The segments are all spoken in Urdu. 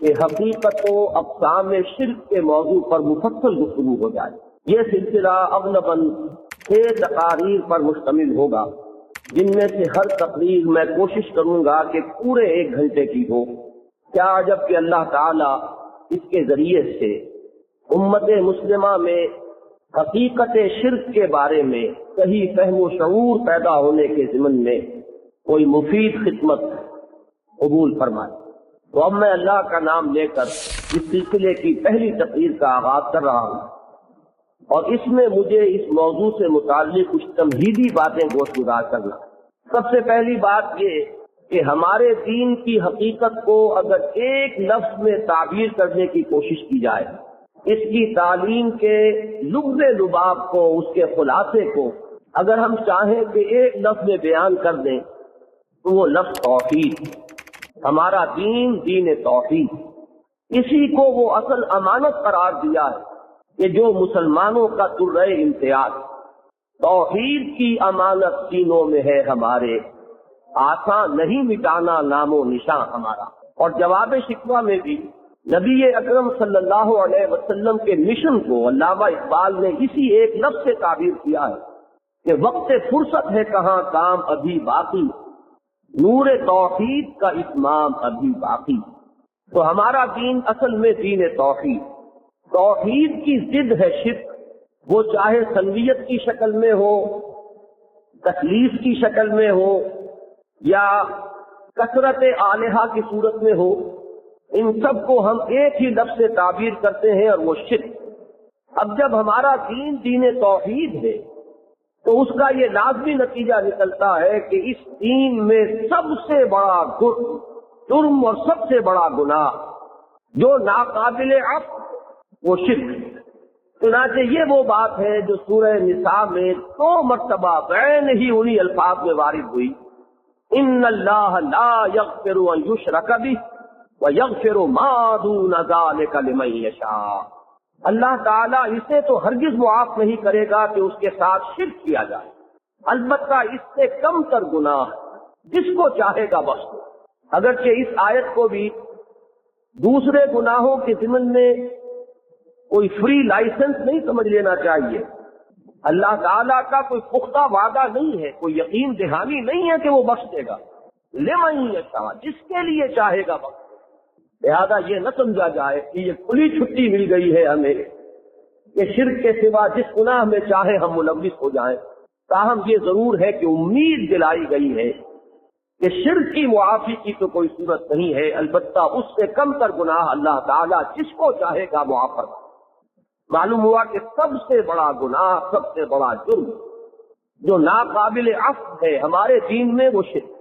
کہ حقیقت و اقسام شرک کے موضوع پر مفصل گفتگو ہو جائے۔ یہ سلسلہ اغلباً 6 تقاریر پر مشتمل ہوگا، جن میں سے ہر تقریر میں کوشش کروں گا کہ پورے 1 گھنٹے کی ہو۔ کیا عجب کہ اللہ تعالیٰ اس کے ذریعے سے امت مسلمہ میں حقیقت شرک کے بارے میں صحیح فہم و شعور پیدا ہونے کے ضمن میں کوئی مفید خدمت قبول فرمائے۔ تو اب میں اللہ کا نام لے کر اس سلسلے کی پہلی تقریر کا آغاز کر رہا ہوں، اور اس میں مجھے اس موضوع سے متعلق کچھ تمہیدی باتیں گوش گزار کرنا۔ سب سے پہلی بات یہ کہ ہمارے دین کی حقیقت کو اگر ایک لفظ میں تعبیر کرنے کی کوشش کی جائے، اس کی تعلیم کے لب لباب کو، اس کے خلاصے کو اگر ہم چاہیں کہ ایک لفظ میں بیان کر دیں تو وہ لفظ توحید۔ ہمارا دین دین توحید، اسی کو وہ اصل امانت قرار دیا ہے کہ جو مسلمانوں کا درہ امتیاز توحید کی امانت سینوں میں ہے ہمارے، آسان نہیں مٹانا نام و نشان ہمارا۔ اور جواب شکوہ میں بھی نبی اکرم صلی اللہ علیہ وسلم کے مشن کو علامہ اقبال نے اسی ایک لفظ سے تعبیر کیا ہے کہ وقت فرصت ہے کہاں کام ابھی باقی، نور توحید کا اتمام ابھی باقی۔ تو ہمارا دین اصل میں دین توحید، توحید کی ضد ہے شرک، وہ چاہے سنویت کی شکل میں ہو، تکلیف کی شکل میں ہو، یا کثرت آلہہ کی صورت میں ہو، ان سب کو ہم ایک ہی لفظ سے تعبیر کرتے ہیں اور وہ شرک۔ اب جب ہمارا دین دین توحید ہے تو اس کا یہ لازمی نتیجہ نکلتا ہے کہ اس دین میں سب سے بڑا جرم اور سب سے بڑا گناہ جو ناقابل عفو وہ شرک۔ چنانچہ یہ وہ بات ہے جو سورہ نساء میں 2 مرتبہ بعین ہی انہی الفاظ میں وارد ہوئی، ان اللہ لا یغفر ان یشرک بہ ویغفر ما دون ذلک لمن یشاء۔ اللہ تعالیٰ اسے تو ہرگز معاف نہیں کرے گا کہ اس کے ساتھ شرک کیا جائے، البتہ اس سے کم تر گناہ جس کو چاہے گا بخش دے۔ اگرچہ اس آیت کو بھی دوسرے گناہوں کے ضمن میں کوئی فری لائسنس نہیں سمجھ لینا چاہیے۔ اللہ تعالیٰ کا کوئی پختہ وعدہ نہیں ہے، کوئی یقین دہانی نہیں ہے کہ وہ بخش دے گا، لمن یشاء، جس کے لیے چاہے گا بخش۔ لہذا یہ نہ سمجھا جائے کہ یہ کھلی چھٹی مل گئی ہے ہمیں کہ شرک کے سوا جس گناہ میں چاہے ہم ملوث ہو جائیں۔ تاہم یہ ضرور ہے کہ امید دلائی گئی ہے کہ شرک کی معافی کی تو کوئی صورت نہیں ہے، البتہ اس سے کم تر گناہ اللہ تعالیٰ جس کو چاہے گا معاف فرمائے۔ معلوم ہوا کہ سب سے بڑا گناہ، سب سے بڑا جرم جو ناقابل عفو ہے ہمارے دین میں وہ شرک۔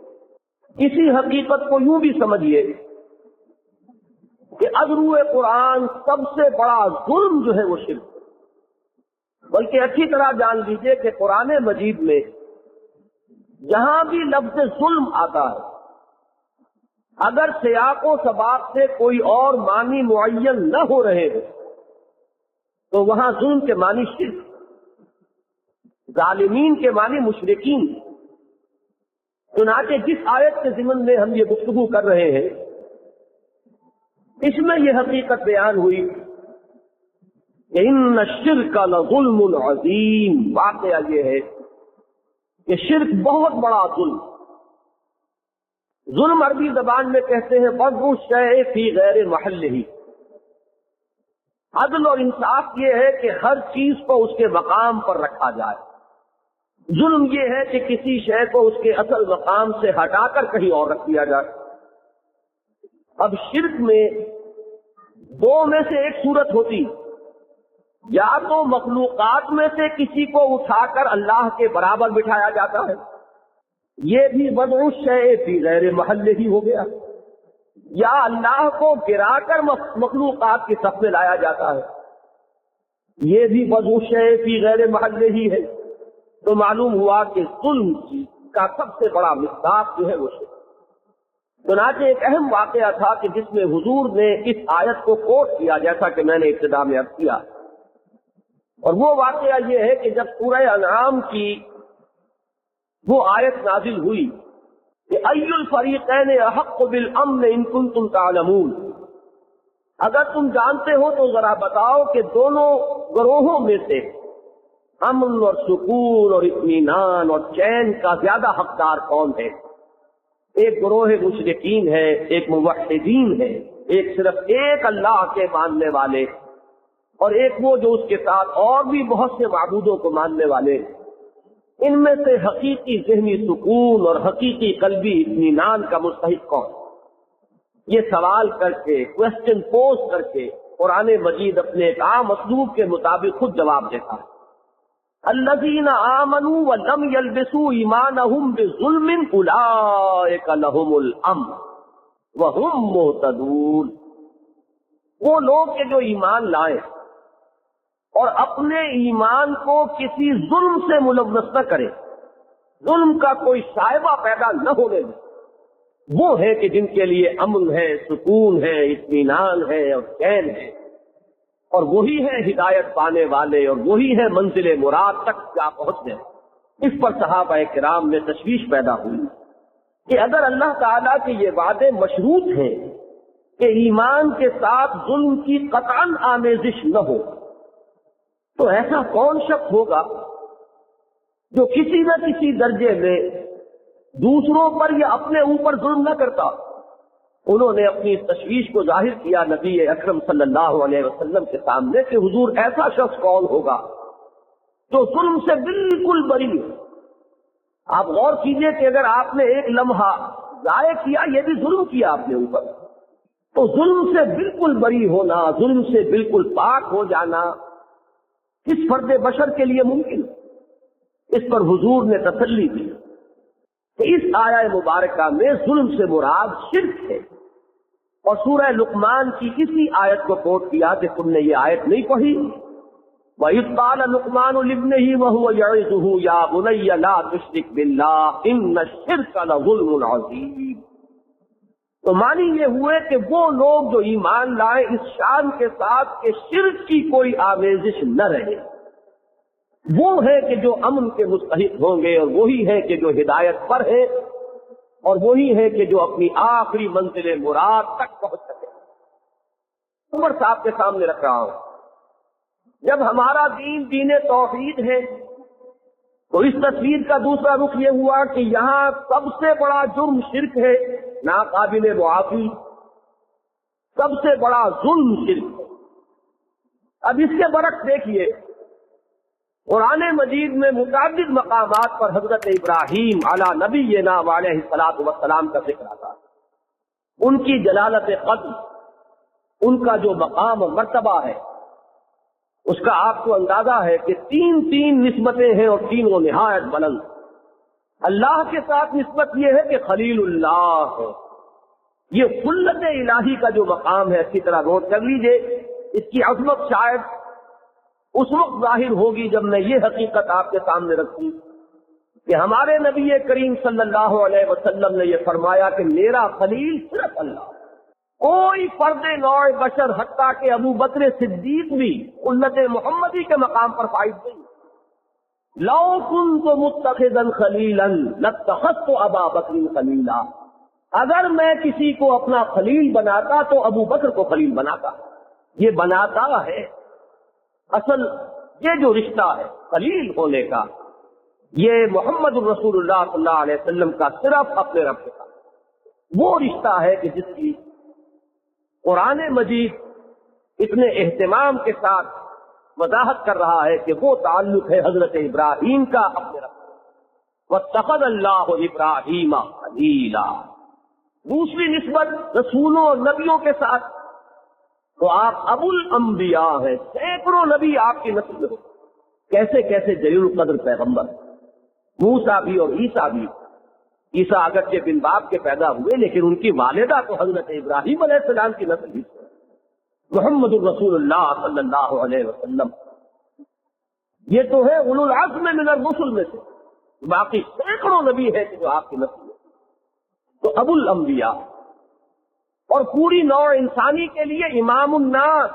اسی حقیقت کو یوں بھی سمجھیے کہ ازرو قرآن سب سے بڑا ظلم جو ہے وہ شرک، بلکہ اچھی طرح جان لیجئے کہ قرآن مجید میں جہاں بھی لفظ ظلم آتا ہے، اگر سیاق و سباق سے کوئی اور معنی معین نہ ہو رہے ہو تو وہاں ظلم کے معنی شرک، ظالمین کے معنی مشرکین۔ چنانچہ جس آیت کے ضمن میں ہم یہ گفتگو کر رہے ہیں اس میں یہ حقیقت بیان ہوئی کہ ان الشرک لظلم عظیم۔ واقعہ یہ ہے کہ شرک بہت بڑا ظلم۔ ظلم عربی زبان میں کہتے ہیں وضع الشیء فی غیر محلہ۔ عدل اور انصاف یہ ہے کہ ہر چیز کو اس کے مقام پر رکھا جائے۔ ظلم یہ ہے کہ کسی شے کو اس کے اصل مقام سے ہٹا کر کہیں اور رکھ دیا جائے۔ اب شرک میں 2 میں سے ایک صورت ہوتی، یا تو مخلوقات میں سے کسی کو اٹھا کر اللہ کے برابر بٹھایا جاتا ہے، یہ بھی وضع الشیء فی غیر محلہ ہی ہو گیا، یا اللہ کو گرا کر مخلوقات کی صف میں لایا جاتا ہے، یہ بھی وضع الشیء فی غیر محلہ ہی ہے۔ تو معلوم ہوا کہ ظلم کا سب سے بڑا مصداق جو ہے وہ شرک۔ چنانچہ ایک اہم واقعہ تھا کہ جس میں حضور نے اس آیت کو کوٹ کیا، جیسا کہ میں نے ابتدا میں عرض کیا، اور وہ واقعہ یہ ہے کہ جب سورہ انعام کی وہ آیت نازل ہوئی کہ ای الفریقین احق بالامن ان کنتم تعلمون، اگر تم جانتے ہو تو ذرا بتاؤ کہ دونوں گروہوں میں سے امن اور سکون اور اطمینان اور چین کا زیادہ حقدار کون ہے؟ ایک گروہ مشرکین ہے، ایک موحدین ہے، ایک صرف ایک اللہ کے ماننے والے، اور ایک وہ جو اس کے ساتھ اور بھی بہت سے معبودوں کو ماننے والے۔ ان میں سے حقیقی ذہنی سکون اور حقیقی قلبی اطمینان کا مستحق کون؟ یہ سوال کر کے، کوشچن پوز کر کے قرآن مجید اپنے ایک عام اسلوب کے مطابق خود جواب دیتا ہے۔ الذین آمنوا ولم یلبسوا ایمانہم بظلم اولئک لہم الامن وہم مہتدون۔ وہ لوگ کہ جو ایمان لائے اور اپنے ایمان کو کسی ظلم سے ملوث نہ کرے، ظلم کا کوئی شائبہ پیدا نہ ہونے دے، وہ ہے کہ جن کے لیے امن ہے، سکون ہے، اطمینان ہے اور چین ہے، اور وہی ہے ہدایت پانے والے، اور وہی ہے منزل مراد تک جا پہنچنے۔ اس پر صحابہ کرام میں تشویش پیدا ہوئی کہ اگر اللہ تعالیٰ کے یہ وعدے مشروط ہیں کہ ایمان کے ساتھ ظلم کی قطعاً آمیزش نہ ہو، تو ایسا کون شخص ہوگا جو کسی نہ کسی درجے میں دوسروں پر یا اپنے اوپر ظلم نہ کرتا؟ انہوں نے اپنی تشویش کو ظاہر کیا نبی اکرم صلی اللہ علیہ وسلم کے سامنے کہ حضور ایسا شخص کون ہوگا جو ظلم سے بالکل بری ہے؟ آپ غور کیجئے کہ اگر آپ نے ایک لمحہ ضائع کیا، یہ بھی ظلم کیا اپنے اوپر، تو ظلم سے بالکل بری ہونا، ظلم سے بالکل پاک ہو جانا کس فرد بشر کے لیے ممکن؟ اس پر حضور نے تسلی دی کہ اس آیہ مبارکہ میں ظلم سے مراد شرک ہے، اور سورہ لقمان کی اسی آیت کو کوٹ کیا کہ تم نے یہ آیت نہیں پڑھی؟ وَإِذْ قَالَ لُقْمَانُ لِابْنِهِ وَهُوَ يَعِظُهُ يَا بُنَيَّ لَا تُشْرِكْ بِاللَّهِ إِنَّ الشِّرْكَ لَظُلْمٌ عَظِيمٌ۔ تو معنی یہ ہوئے کہ وہ لوگ جو ایمان لائے اس شان کے ساتھ کہ شرک کی کوئی آمیزش نہ رہے، وہ ہے کہ جو امن کے مستحق ہوں گے، اور وہی ہے کہ جو ہدایت پر ہے، اور وہی ہے کہ جو اپنی آخری منزل مراد تک پہنچ سکے۔ عمر صاحب کے سامنے رکھ رہا ہوں، جب ہمارا دین دین توحید ہے تو اس تصویر کا دوسرا رخ یہ ہوا کہ یہاں سب سے بڑا جرم شرک ہے، ناقابل معافی، سب سے بڑا ظلم شرک ہے۔ اب اس کے برعکس دیکھیے، قرآن مجید میں متعدد مقامات پر حضرت ابراہیم علی نبینا علیہ الصلوۃ والسلام کا ذکر آتا ہے۔ ان کی جلالت قدر، ان کا جو مقام و مرتبہ ہے، اس کا آپ کو اندازہ ہے کہ تین نسبتیں ہیں، اور تینوں نہایت بلند۔ اللہ کے ساتھ نسبت یہ ہے کہ خلیل اللہ ہے، یہ خلت الہی کا جو مقام ہے، اچھی طرح نوٹ کر لیجئے۔ اس کی عظمت شاید اس وقت ظاہر ہوگی جب میں یہ حقیقت آپ کے سامنے رکھوں کہ ہمارے نبی کریم صلی اللہ علیہ وسلم نے یہ فرمایا کہ میرا خلیل صرف اللہ۔ کوئی فرد نوع بشر حتیٰ کہ ابو بکر صدیق بھی خلت محمدی کے مقام پر فائز نہیں۔ لو كنت متخذا خلیلا لاتخذت ابا بکر خلیلا، اگر میں کسی کو اپنا خلیل بناتا تو ابو بکر کو خلیل بناتا۔ یہ بناتا ہے، اصل یہ جو رشتہ ہے خلیل ہونے کا، یہ محمد الرسول اللہ صلی اللہ علیہ وسلم کا صرف اپنے رب کے ساتھ وہ رشتہ ہے کہ جس کی قرآن مجید اتنے اہتمام کے ساتھ وضاحت کر رہا ہے کہ وہ تعلق ہے حضرت ابراہیم کا اپنے رب سے۔ وَاتَّخَذَ اللَّهُ إِبْرَاهِيمَ خَلِيلًا۔ دوسری نسبت رسولوں اور نبیوں کے ساتھ، تو آپ ابو الانبیاء ہیں، سینکڑوں نبی آپ کی نسل میں ہو، کیسے کیسے جلیل القدر پیغمبر، موسیٰ بھی اور عیسیٰ بھی۔ عیسیٰ اگرچہ بن باپ کے پیدا ہوئے، لیکن ان کی والدہ تو حضرت ابراہیم علیہ السلام کی نسل ہی سے۔ محمد الرسول اللہ صلی اللہ علیہ وسلم یہ تو ہے اولو العزم من الرسل میں سے، باقی سینکڑوں نبی ہے کہ جو آپ کی نسل میں۔ تو ابو الانبیاء، اور پوری نوع انسانی کے لیے امام الناس۔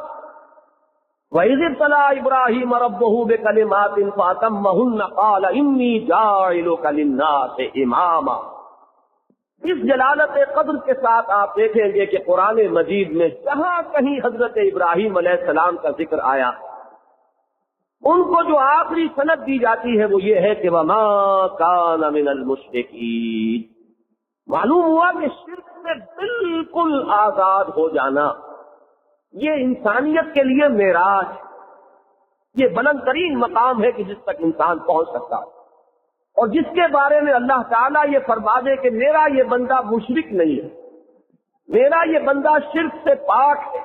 وَإِذِ ابْتَلَىٰ إِبْرَاهِيمَ رَبُّهُ بِكَلِمَاتٍ فَأَتَمَّهُنَّ قَالَ إِنِّي جَاعِلُكَ لِلنَّاسِ إِمَامًا۔ اس جلالت قدر کے ساتھ آپ دیکھیں گے کہ قرآن مجید میں جہاں کہیں حضرت ابراہیم علیہ السلام کا ذکر آیا، ان کو جو آخری سند دی جاتی ہے وہ یہ ہے کہ وما کان من المشرکین۔ معلوم ہوا کہ شرک سے بالکل آزاد ہو جانا یہ انسانیت کے لیے معراج، یہ بلند ترین مقام ہے کہ جس تک انسان پہنچ سکتا ہے، اور جس کے بارے میں اللہ تعالیٰ یہ فرما دے کہ میرا یہ بندہ مشرک نہیں ہے، میرا یہ بندہ شرک سے پاک ہے،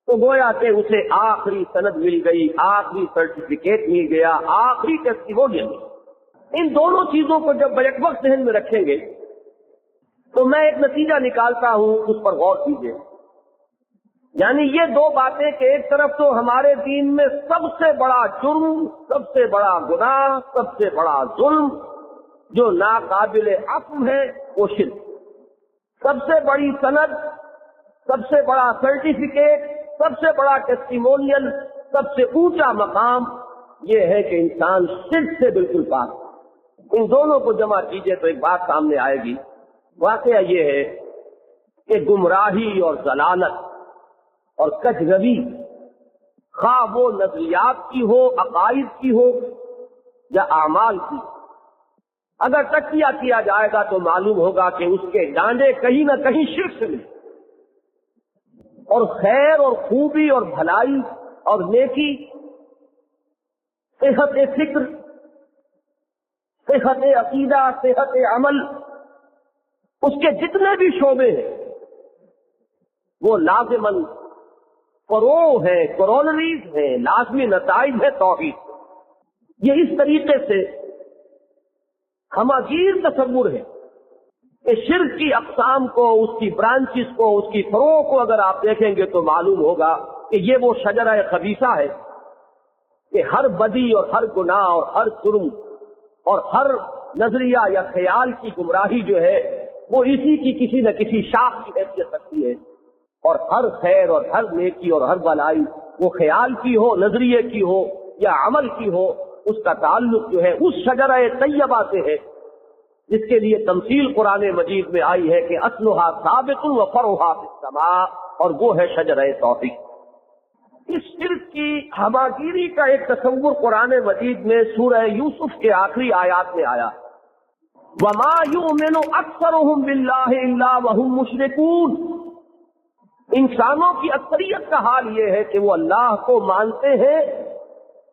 تو گویا کہ اسے آخری سند مل گئی، آخری سرٹیفکیٹ مل گیا، آخری ٹیسٹیمونیل مل گیا۔ ان دونوں چیزوں کو جب بیک وقت ذہن میں رکھیں گے تو میں ایک نتیجہ نکالتا ہوں، اس پر غور کیجیے۔ یعنی یہ دو باتیں کہ ایک طرف تو ہمارے دین میں سب سے بڑا جرم، سب سے بڑا گناہ، سب سے بڑا ظلم جو ناقابل عفو ہے وہ شرک، سب سے بڑی سند، سب سے بڑا سرٹیفکیٹ، سب سے بڑا ٹیسٹیمونیل، سب سے اونچا مقام یہ ہے کہ انسان شرک سے بالکل پاک۔ ان دونوں کو جمع کیجئے تو ایک بات سامنے آئے گی۔ واقعہ یہ ہے کہ گمراہی اور ضلالت اور کج روی، خواہ وہ نظریات کی ہو، عقائد کی ہو یا اعمال کی، اگر تجزیہ کیا جائے گا تو معلوم ہوگا کہ اس کے ڈانڈے کہیں نہ کہیں شرک سے ملے، اور خیر اور خوبی اور بھلائی اور نیکی، صحت فکر، صحت عقیدہ، صحت عمل، اس کے جتنے بھی شعبے ہیں وہ لازماً فروع ہے، کورونریز ہے، لازمی نتائج ہے توحید۔ یہ اس طریقے سے ہماگیر تصور ہے کہ شرک کی اقسام کو، اس کی برانچز کو، اس کی فروع کو اگر آپ دیکھیں گے تو معلوم ہوگا کہ یہ وہ شجرہ خبیثہ ہے کہ ہر بدی اور ہر گناہ اور ہر جرم اور ہر نظریہ یا خیال کی گمراہی جو ہے وہ اسی کی کسی نہ کسی شاخ کی حیثیت رکھتی ہے، اور ہر خیر اور ہر نیکی اور ہر بلائی وہ خیال کی ہو، نظریے کی ہو یا عمل کی ہو، اس کا تعلق جو ہے اس شجرہ طیبہ سے ہے جس کے لیے تمثیل قرآن مجید میں آئی ہے کہ اصلھا ثابت و فرعھا فی السماء، اور وہ ہے شجرہ توحید۔ اس شرک کی ہماگیری کا ایک تصور قرآن مجید میں سورہ یوسف کے آخری آیات میں آیا، وَمَا يُؤْمِنُ أَكْثَرُهُمْ بِاللَّهِ إِلَّا وَهُمْ مُشْرِكُونَ۔ انسانوں کی اکثریت کا حال یہ ہے کہ وہ اللہ کو مانتے ہیں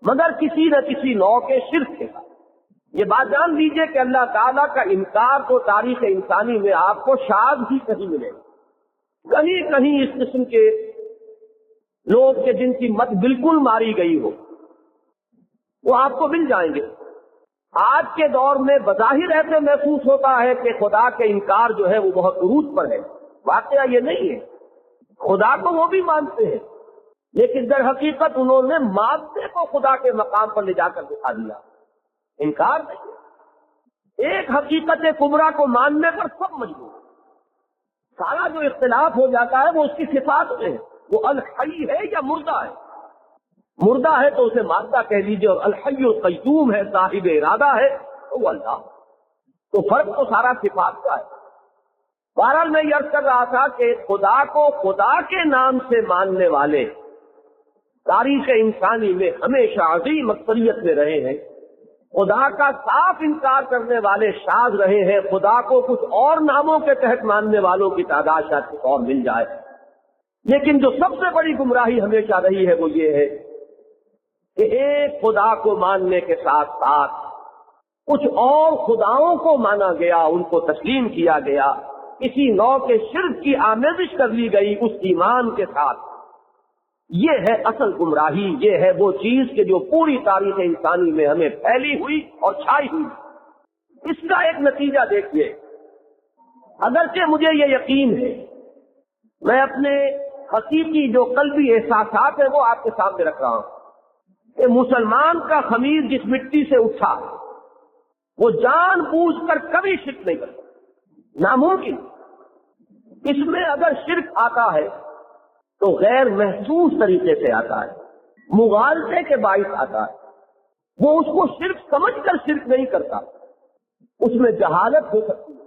مگر کسی نہ کسی نوع کے شرک کے ساتھ۔ یہ بات جان لیجئے کہ اللہ تعالیٰ کا انکار تو تاریخ انسانی میں آپ کو شاذ ہی کہیں ملے گا، کہیں کہیں اس قسم کے لوگ کے جن کی مت بالکل ماری گئی ہو وہ آپ کو مل جائیں گے۔ آج کے دور میں بظاہر ایسے محسوس ہوتا ہے کہ خدا کے انکار جو ہے وہ بہت عروج پر ہے، واقعہ یہ نہیں ہے۔ خدا کو وہ بھی مانتے ہیں لیکن در حقیقت انہوں نے مانتے کو خدا کے مقام پر لے جا کر دکھا دیا، انکار نہیں۔ ایک حقیقت کبریٰ کو ماننے پر سب مجبور، سارا جو اختلاف ہو جاتا ہے وہ اس کی صفات میں ہے، وہ الحی ہے یا مردہ ہے۔ مردہ ہے تو اسے مادہ کہہ لیجیے، اور الحی القیوم ہے، صاحب ارادہ ہے تو وہ اللہ۔ تو فرق تو سارا صفات کا ہے۔ بہرحال میں یہ عرض کر رہا تھا کہ خدا کو خدا کے نام سے ماننے والے تاریخ انسانی میں ہمیشہ عظیم اکثریت میں رہے ہیں، خدا کا صاف انکار کرنے والے شاذ رہے ہیں، خدا کو کچھ اور ناموں کے تحت ماننے والوں کی تعداد شاید کچھ اور مل جائے۔ لیکن جو سب سے بڑی گمراہی ہمیشہ رہی ہے وہ یہ ہے کہ ایک خدا کو ماننے کے ساتھ ساتھ کچھ اور خداؤں کو مانا گیا، ان کو تسلیم کیا گیا، کسی نوع کے شرک کی آمیزش کر لی گئی اس ایمان کے ساتھ۔ یہ ہے اصل گمراہی، یہ ہے وہ چیز کہ جو پوری تاریخ انسانی میں ہمیں پھیلی ہوئی اور چھائی ہوئی۔ اس کا ایک نتیجہ دیکھیے، اگرچہ مجھے یہ یقین ہے، میں اپنے حقیقی جو قلبی احساسات ہیں وہ آپ کے سامنے رکھ رہا ہوں کہ مسلمان کا خمیر جس مٹی سے اٹھا وہ جان بوجھ کر کبھی شرک نہیں کرتا، ناممکن۔ اس میں اگر شرک آتا ہے تو غیر محسوس طریقے سے آتا ہے، مغالطے کے باعث آتا ہے، وہ اس کو شرک سمجھ کر شرک نہیں کرتا، اس میں جہالت ہو سکتی ہے،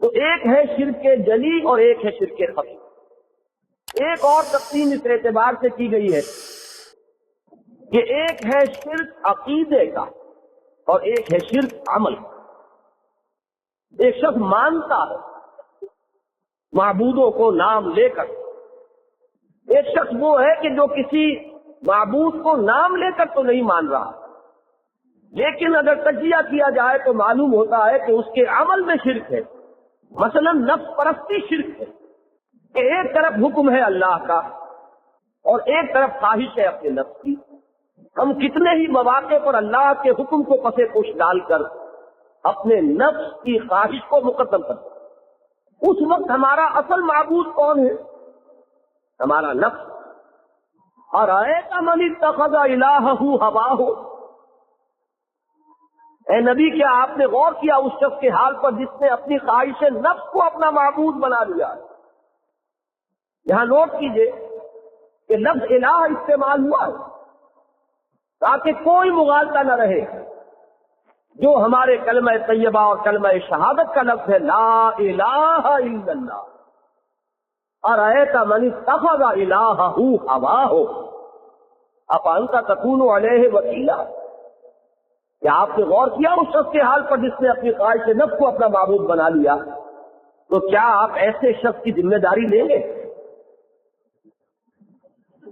تو ایک ہے شرک جلی اور ایک ہے شرک خفی۔ ایک اور تقسیم اس اعتبار سے کی گئی ہے کہ ایک ہے شرک عقیدے کا اور ایک ہے شرک عمل۔ ایک شخص مانتا ہے معبودوں کو نام لے کر، ایک شخص وہ ہے کہ جو کسی معبود کو نام لے کر تو نہیں مان رہا، لیکن اگر تجزیہ کیا جائے تو معلوم ہوتا ہے کہ اس کے عمل میں شرک ہے۔ مثلا نفس پرستی شرک ہے کہ ایک طرف حکم ہے اللہ کا اور ایک طرف خواہش ہے اپنے نفس کی۔ ہم کتنے ہی مواقع پر اللہ کے حکم کو پسے پوش ڈال کر اپنے نفس کی خواہش کو مقدم کرتے ہیں۔ اس وقت ہمارا اصل معبود کون ہے؟ ہمارا نفس۔ ارأیت من اتخذ الہہ ہواہ، اے نبی کیا آپ نے غور کیا اس شخص کے حال پر جس نے اپنی خواہش نفس کو اپنا معبود بنا لیا؟ یہاں نوٹ کیجئے کہ لفظ الہ استعمال ہوا ہے تاکہ کوئی مغالطہ نہ رہے۔ جو ہمارے کلمہ طیبہ اور کلمہ شہادت کا لفظ ہے لا الہ الا اللہ، ارأیت من اتخذ الہہ ہواہ افانت تکون علیہ وکیلا، کیا آپ نے غور کیا اس شخص کے حال پر جس نے اپنی خواہش نفس کو اپنا معبود بنا لیا؟ تو کیا آپ ایسے شخص کی ذمہ داری لیں گے؟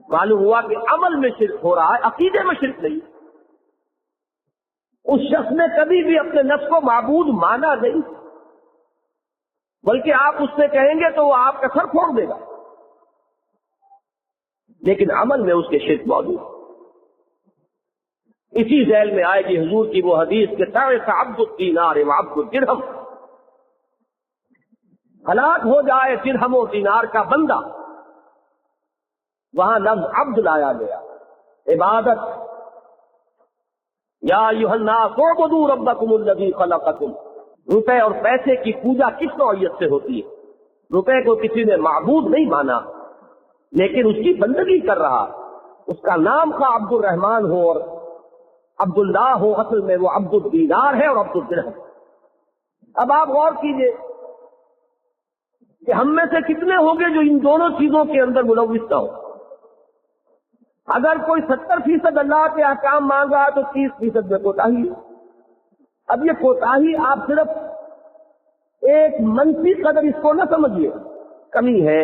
معلوم ہوا کہ عمل میں شرک ہو رہا ہے، عقیدے میں شرک نہیں۔ اس شخص نے کبھی بھی اپنے نفس کو معبود مانا نہیں، بلکہ آپ اس سے کہیں گے تو وہ آپ کا سر پھوڑ دے گا، لیکن عمل میں اس کے شرک موجود ہے۔ اسی ذیل میں آئے گی حضور کی وہ حدیث کہ تعس عبد الدینار و عبد الدرہم، ہلاک ہو جائے درہم و دینار کا بندہ۔ وہاں لفظ عبد لایا گیا، عبادت۔ یا ایھا الناس اعبدوا ربکم الذی خلقکم۔ روپے اور پیسے کی پوجا کس نوعیت سے ہوتی ہے؟ روپے کو کسی نے معبود نہیں مانا لیکن اس کی بندگی کر رہا، اس کا نام خواہ عبد الرحمن ہو اور عبداللہ ہو، اصل میں وہ عبد الدینار ہے اور عبد الدرہم۔ اب آپ غور کیجئے کہ ہم میں سے کتنے ہوں گے جو ان دونوں چیزوں کے اندر ملوث نہ ہو۔ اگر کوئی 70% اللہ کے احکام مان رہا ہے تو 30% میں کوتاہی ہے۔ اب یہ کوتاہی آپ صرف ایک منفی قدر اس کو نہ سمجھیے، کمی ہے،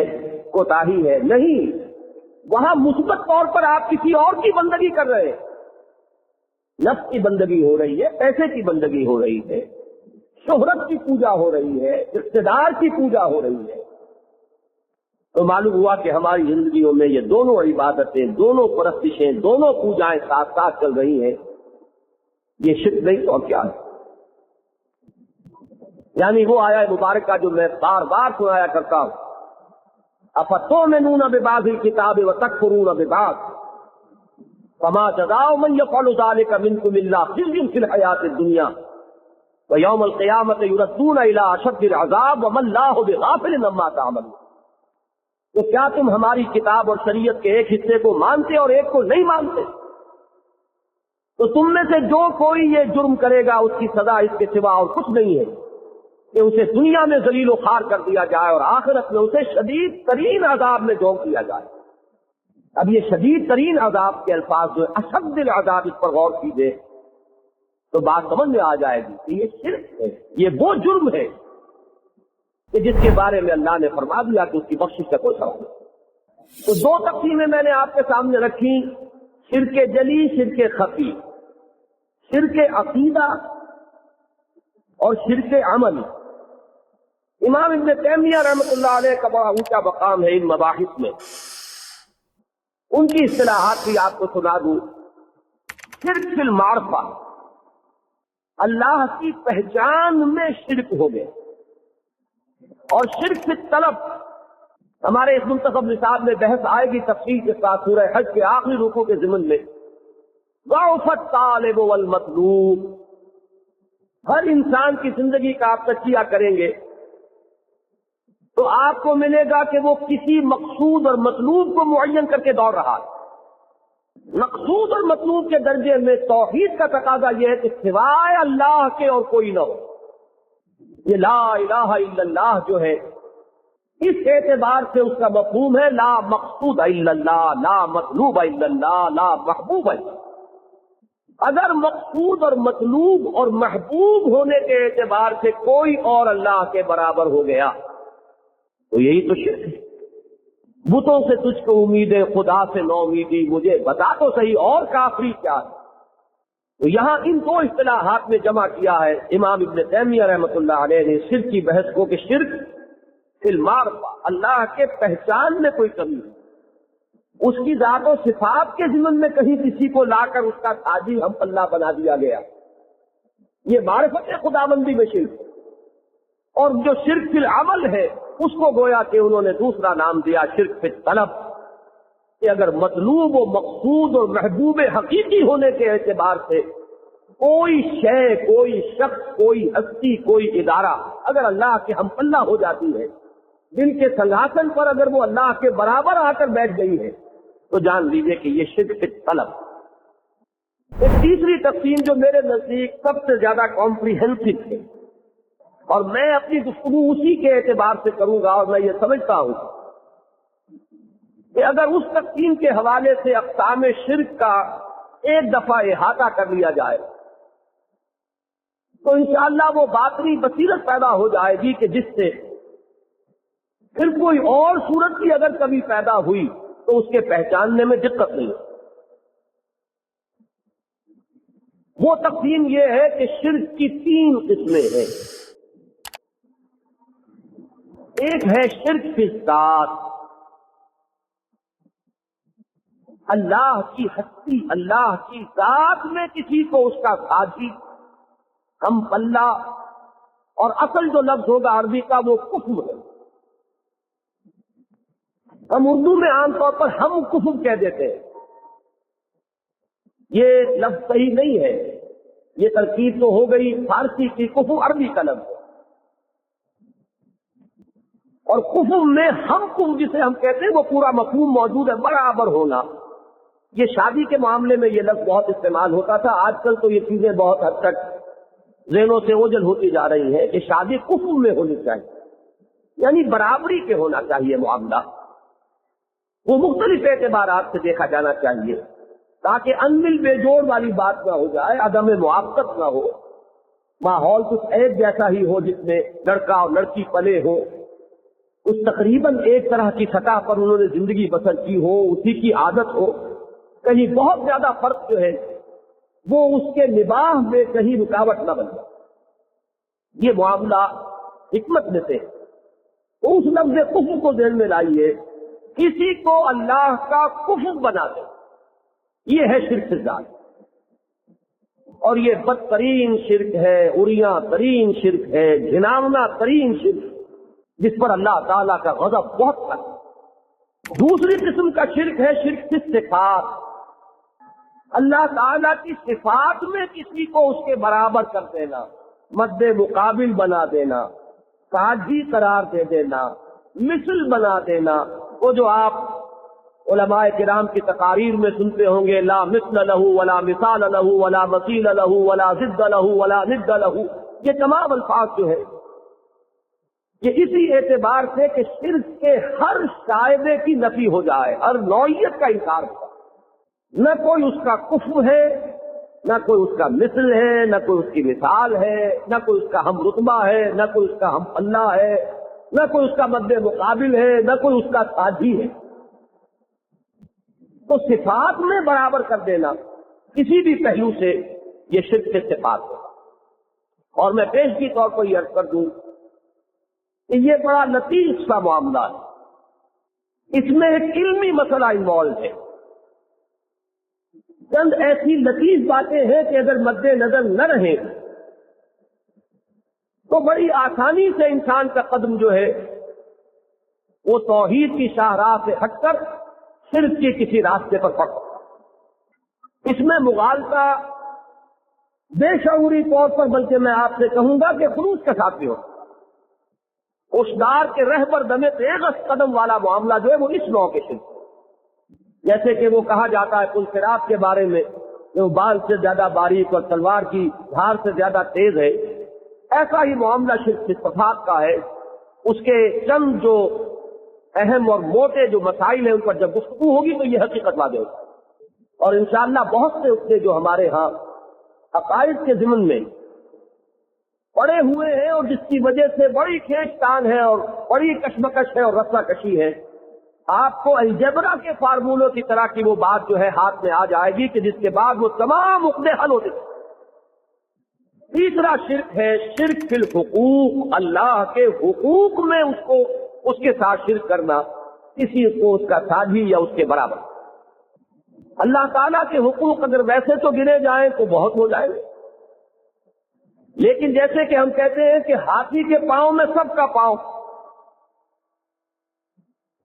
کوتاہی ہے، نہیں، وہاں مثبت طور پر آپ کسی اور کی بندگی کر رہے ہیں۔ نفس کی بندگی ہو رہی ہے، پیسے کی بندگی ہو رہی ہے، شہرت کی پوجا ہو رہی ہے، اقتدار کی پوجا ہو رہی ہے۔ تو معلوم ہوا کہ ہماری زندگیوں میں یہ دونوں عبادتیں، دونوں پرستشیں، دونوں پوجائیں ساتھ ساتھ چل رہی ہیں۔ یہ شرک نہیں اور کیا ہے؟ یعنی وہ آیہ مبارکہ جو میں بار بار سنایا کرتا ہوں، افتؤمنون ببعض الکتاب وتکفرون ببعض فما جزاء من يفعل ذلك منكم الا خزي في الحياة الدنيا ويوم القيامة يردون الى اشد العذاب وما الله بغافل عما تعملون۔ تو کیا تم ہماری کتاب اور شریعت کے ایک حصے کو مانتے اور ایک کو نہیں مانتے؟ تو تم میں سے جو کوئی یہ جرم کرے گا اس کی سزا اس کے سوا اور کچھ نہیں ہے کہ اسے دنیا میں ذلیل و خوار کر دیا جائے اور آخرت میں اسے شدید ترین عذاب میں جھونک دیا جائے۔ اب یہ شدید ترین عذاب کے الفاظ جو اشد العذاب، اس پر غور کیجیے تو بات سمجھ میں آ جائے گی کہ یہ شرک ہے، یہ وہ جرم ہے کہ جس کے بارے میں اللہ نے فرما دیا کہ اس کی بخشش کا کوئی سبب نہیں۔ تو دو تقسیمیں میں نے آپ کے سامنے رکھی، شرک جلی، شرک خفی، شرک عقیدہ اور شرک عمل۔ امام ابن تیمیہ رحمۃ اللہ علیہ کا بڑا اونچا مقام ہے ان مباحث میں، ان کی اصطلاحات بھی آپ کو سنا دوں۔ شرک فی المعرفہ، اللہ کی پہچان میں شرک ہو گئے، اور شرک فی الطلب، ہمارے اس منتخب نصاب میں بحث آئے گی تفصیل کے ساتھ سورہ حج کے آخری رکوع کے ضمن میں۔ ضعف الطالب والمطلوب، ہر انسان کی زندگی کا آپ تجزیہ کریں گے تو آپ کو ملے گا کہ وہ کسی مقصود اور مطلوب کو معین کر کے دوڑ رہا ہے۔ مقصود اور مطلوب کے درجے میں توحید کا تقاضا یہ ہے کہ سوائے اللہ کے اور کوئی نہ ہو۔ یہ لا الہ الا اللہ جو ہے اس اعتبار سے اس کا مفہوم ہے لا مقصود الا اللہ، لا مطلوب الا اللہ، لا محبوب الا اللہ۔ اگر مقصود اور مطلوب اور محبوب ہونے کے اعتبار سے کوئی اور اللہ کے برابر ہو گیا تو یہی تو شرک ہے۔ بتوں سے تجھ کو امیدیں، خدا سے نو امیدی، مجھے بتا تو صحیح اور کافری کیا ہے۔ تو یہاں ان دو اصطلاحات میں جمع کیا ہے امام ابن تیمیہ رحمۃ اللہ علیہ نے شرک کی بحث کو کہ شرک فی المعرفہ، اللہ کے پہچان میں کوئی کمی ہے، اس کی ذات و صفات کے ضمن میں کہیں کسی کو لا کر اس کا تاجی ہم اللہ بنا دیا گیا، یہ معرفت خداوندی میں شرک ہے۔ اور جو شرک فی العمل ہے اس کو گویا کہ انہوں نے دوسرا نام دیا شرک فی الطلب، کہ اگر مطلوب و مقصود اور محبوب حقیقی ہونے کے اعتبار سے کوئی شے، کوئی شخص، کوئی ہستی، کوئی ادارہ اگر اللہ کے ہم پلہ ہو جاتی ہے، دل کے سنگھاسن پر اگر وہ اللہ کے برابر آ کر بیٹھ گئی ہے تو جان لیجیے کہ یہ شرک فی الطلب۔ ایک تیسری تقسیم جو میرے نزدیک سب سے زیادہ کمپریہنسو ہے اور میں اپنی گفتگو اسی کے اعتبار سے کروں گا، اور میں یہ سمجھتا ہوں کہ اگر اس تقسیم کے حوالے سے اقسام شرک کا ایک دفعہ احاطہ کر لیا جائے تو انشاءاللہ وہ باطنی بصیرت پیدا ہو جائے گی کہ جس سے پھر کوئی اور صورت بھی اگر کبھی پیدا ہوئی تو اس کے پہچاننے میں دقت نہیں۔ وہ تقسیم یہ ہے کہ شرک کی تین قسمیں ہیں۔ ایک ہے شرک فی الذات، اللہ کی ہستی، اللہ کی ذات میں کسی کو اس کا ساتھی، ہم پلہ، اور اصل جو لفظ ہوگا عربی کا وہ کفر ہے۔ ہم اردو میں عام طور پر ہم کفر کہہ دیتے ہیں، یہ لفظ صحیح نہیں ہے، یہ ترکیب تو ہو گئی فارسی کی، کفر عربی کا لفظ ہے، اور کفر میں ہم کفر جسے ہم کہتے ہیں وہ پورا مفہوم موجود ہے، برابر ہونا۔ یہ شادی کے معاملے میں یہ لفظ بہت استعمال ہوتا تھا، آج کل تو یہ چیزیں بہت حد تک ذہنوں سے اوجھل ہوتی جا رہی ہے کہ شادی کفر میں ہونی چاہیے، یعنی برابری کے ہونا چاہیے معاملہ، وہ مختلف اعتبارات سے دیکھا جانا چاہیے تاکہ انمل بے جوڑ والی بات نہ ہو جائے، عدم موافقت نہ ہو، ماحول کچھ ایک جیسا ہی ہو جس میں لڑکا اور لڑکی پلے ہو، کچھ تقریباً ایک طرح کی سطح پر انہوں نے زندگی بسر کی ہو، اسی کی عادت ہو، کہیں بہت زیادہ فرق جو ہے وہ اس کے نباہ میں کہیں رکاوٹ نہ بن جائے، یہ معاملہ حکمت میں سے اس لفظ کفر کو ذہن میں لائیے، کسی کو اللہ کا کفر بنا دے، یہ ہے شرک فی الذات، اور یہ بدترین شرک ہے، عریاں ترین شرک ہے، گھناؤنا ترین شرک، جس پر اللہ تعالیٰ کا غضب بہت ہے۔ دوسری قسم کا شرک ہے شرک فی الصفات، اللہ تعالیٰ کی صفات میں کسی کو اس کے برابر کر دینا، مد مقابل بنا دینا، ساجی قرار دے دینا، مثل بنا دینا، وہ جو آپ علماء کرام کی تقاریر میں سنتے ہوں گے، لا مثل لہ ولا مثال لہ ولا مثیل لہ ولا ضد لہ ولا ند لہ، یہ تمام الفاظ جو ہے یہ اسی اعتبار سے کہ شرک کے ہر شائبے کی نفی ہو جائے، ہر نوعیت کا انکار ہو، نہ کوئی اس کا کفر ہے، نہ کوئی اس کا مثل ہے، نہ کوئی اس کی مثال ہے، نہ کوئی اس کا ہم رتبہ ہے، نہ کوئی اس کا ہم پلہ ہے، نہ کوئی اس کا مد مقابل ہے، نہ کوئی اس کا ساتھی ہے۔ تو صفات میں برابر کر دینا کسی بھی پہلو سے یہ شرک کے صفات ہے، اور میں پیشگی طور پر یہ عرض کر دوں کہ یہ بڑا لطیف سا معاملہ ہے، اس میں ایک علمی مسئلہ انوالو ہے، چند ایسی لطیف باتیں ہیں کہ اگر مد نظر نہ رہے تو بڑی آسانی سے انسان کا قدم جو ہے وہ توحید کی شاہراہ سے ہٹ کر شرک کے کسی راستے پر پڑ سکتا۔ اس میں مغالطہ بے شعوری طور پر، بلکہ میں آپ سے کہوں گا کہ خلوص کے ساتھ بھی ہو، ہوشدار کے رہبر دمے تیغس قدم والا معاملہ جو ہے وہ اس نوع کے شرک، جیسے کہ وہ کہا جاتا ہے پل صراط کے بارے میں کہ وہ بال سے زیادہ باریک اور تلوار کی دھار سے زیادہ تیز ہے، ایسا ہی معاملہ شرک اتفاق کا ہے. اس کے چند جو اہم اور موٹے جو مسائل ہیں ان پر جب گفتگو ہوگی تو یہ حقیقت واضح ہوگی. اور انشاءاللہ بہت سے اپنے جو ہمارے ہاں عقائد کے ضمن میں پڑے ہوئے ہیں اور جس کی وجہ سے بڑی کھینچتان ہے اور بڑی کشمکش ہے اور رسا کشی ہے، آپ کو الجبرا کے فارمولوں کی طرح کی وہ بات جو ہے ہاتھ میں آ جائے گی کہ جس کے بعد وہ تمام عقدے حل ہوتے ہیں. تیسرا شرک ہے شرک فی الحقوق، اللہ کے حقوق میں اس کے ساتھ شرک کرنا، کسی کو اس کا ساجی یا اس کے برابر. اللہ تعالیٰ کے حقوق اگر ویسے تو گنے جائیں تو بہت ہو جائیں گے، لیکن جیسے کہ ہم کہتے ہیں کہ ہاتھی کے پاؤں میں سب کا پاؤں،